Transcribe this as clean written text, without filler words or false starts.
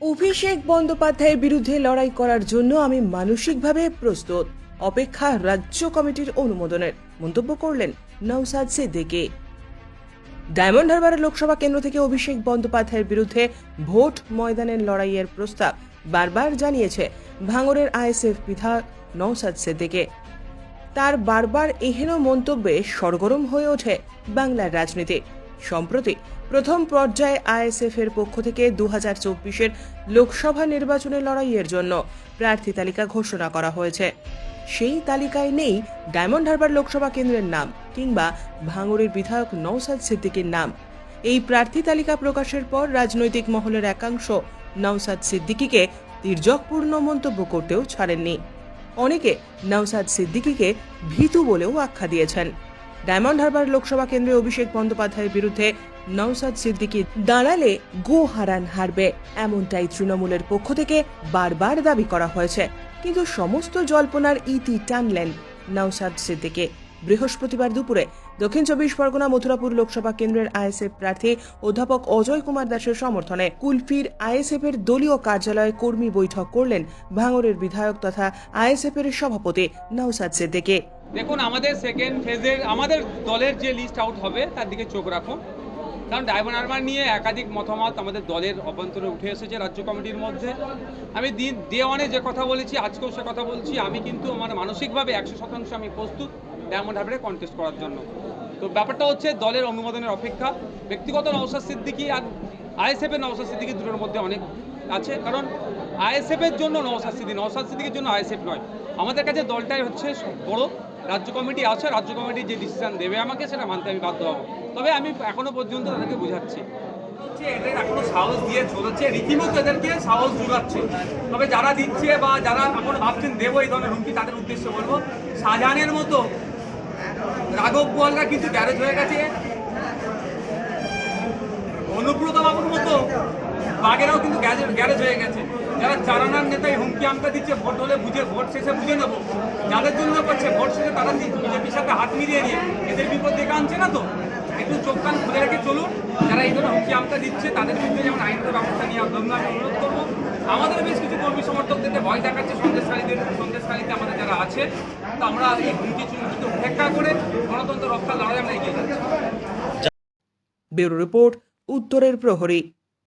অভিষেক বন্দ্যোপাধ্যায়ের বিরুদ্ধে লড়াই করার জন্য আমি মানসিকভাবে প্রস্তুত। অপেক্ষা রাজ্য কমিটির অনুমোদনের, মন্তব্য করলেন নওশাদ সিদ্দিকী। ডায়মন্ড হারবার লোকসভা কেন্দ্র থেকে অভিষেক বন্দ্যোপাধ্যায়ের বিরুদ্ধে ভোট ময়দানের লড়াইয়ের প্রস্তাব বারবার জানিয়েছে ভাঙড়ের আইএসএফ বিধায়ক নওশাদ সিদ্দিকী। তার বারবার এহেন মন্তব্যে সরগরম হয়ে ওঠে বাংলার রাজনীতি। সম্প্রতি প্রথম পর্যায়ে আইএসএফ এর পক্ষ থেকে 2024-এর লোকসভা নির্বাচনের লড়াইয়ের জন্য প্রার্থী তালিকা ঘোষণা করা হয়েছে। সেই তালিকায় নেই ডায়মন্ড হারবার লোকসভা কেন্দ্রের নাম কিংবা ভাঙড়ের বিধায়ক নওশাদ সিদ্দিকীর নাম। এই প্রার্থী তালিকা প্রকাশের পর রাজনৈতিক মহলের একাংশ নওশাদ সিদ্দিকীকে তির্যকপূর্ণ মন্তব্য করতেও ছাড়েননি। অনেকে নওশাদ সিদ্দিকীকে ভীতু বলেও আখ্যা দিয়েছেন। ডায়মন্ড হারবার লোকসভা কেন্দ্রে অভিষেক বন্দ্যোপাধ্যায়ের বিরুদ্ধে নওশাদ সিদ্দিকী দাঁড়ালে গো হারান হারবে, এমনটাই তৃণমূলের পক্ষ থেকে বারবার দাবি করা হয়েছে। কিন্তু সমস্ত জল্পনার ইতি টানলেন নওশাদ সিদ্দিকী। বৃহস্পতিবার দুপুরে দক্ষিণ 24 পরগনা মথুরাপুর লোকসভা কেন্দ্রের আইএসএফ প্রার্থী অধ্যাপক অজয় কুমার দাসের সমর্থনে কুলফির আইএসএফ এর দলীয় কার্যালয়ে কর্মী বৈঠক করলেন ভাঙড়ের বিধায়ক তথা আইএসএফ এর সভাপতি নওশাদ সিদ্দিকী। দেখুন, আমাদের সেকেন্ড ফেজের আমাদের দলের যে লিস্ট আউট হবে তার দিকে চোখ রাখুন, কারণ ডায়মন্ড হারবার নিয়ে একাধিক মতামত আমাদের দলের অভ্যন্তরে উঠে এসেছে রাজ্য কমিটির মধ্যে। আমি ডে ওয়ানে যে কথা বলেছি আজকেও সে কথা বলছি, আমি কিন্তু আমার মানসিকভাবে 100% আমি প্রস্তুত ডায়মন্ড হারবারে কন্টেস্ট করার জন্য। তো ব্যাপারটা হচ্ছে দলের অনুমোদনের অপেক্ষা। ব্যক্তিগত নওশাদ সিদ্দিকী আর আইএসএফ এর নওশাদ সিদ্দিকী দুটোর মধ্যে অনেক আছে, কারণ আইএসএফ এর জন্য নওশাদ সিদ্দিকীর জন্য আইএসএফ নয়। আমাদের কাছে দলটাই হচ্ছে বড়। রাজ্য কমিটি আছে, রাজ্য কমিটি যে ডিসিশন দেবে আমাকে সেটা মানতে আমি বাধ্য হব। তবে আমি এখনো পর্যন্ত তাদেরকে বোঝাচ্ছি, এদের এখনো সাহস দিয়ে চলেছে, রীতিমতো এদেরকে সাহস জোগাচ্ছে। তবে যারা দিচ্ছে বা যারা এখন ভাবছেন দেবো এই ধরনের হুমকি, তাদের উদ্দেশ্যে বলবো, শাহজাহানের মতো রাঘব বোয়ালরা কিন্তু গ্যারেজ হয়ে গেছে, অনুব্রত বাবুর মতো বাঘেরাও কিন্তু গ্যারেজ হয়ে গেছে। যারা চারানার নেতা হুমকি আমটা দিচ্ছে, ভোট হলে বুঝে ভোট শেষে বুঝে নেবো, যাদের জন্য করছে ভোট শেষে তারা বিজেপির সাথে হাত মিলিয়ে নিয়ে এদের বিপদ দেখে আনছে না। তো একটু চোখ কান খুলে রেখে চলুন। যারা এই ধরনের হুমকি আমটা দিচ্ছে তাদের বিরুদ্ধে যেমন আইনগত ব্যবস্থা নেওয়ার জন্য আমি অনুরোধ করবো। আমাদের বেশ কিছু কর্মী সমর্থকদেরকে ভয় দেখাচ্ছে সন্দেশকারীতে আমাদের যারা আছে, তো আমরা এই হুমকি চুমকিকে উপেক্ষা করে গণতন্ত্র রক্ষার লড়াই আমরা এগিয়ে যাচ্ছি। ব্যুরো রিপোর্ট, উত্তরের প্রহরী।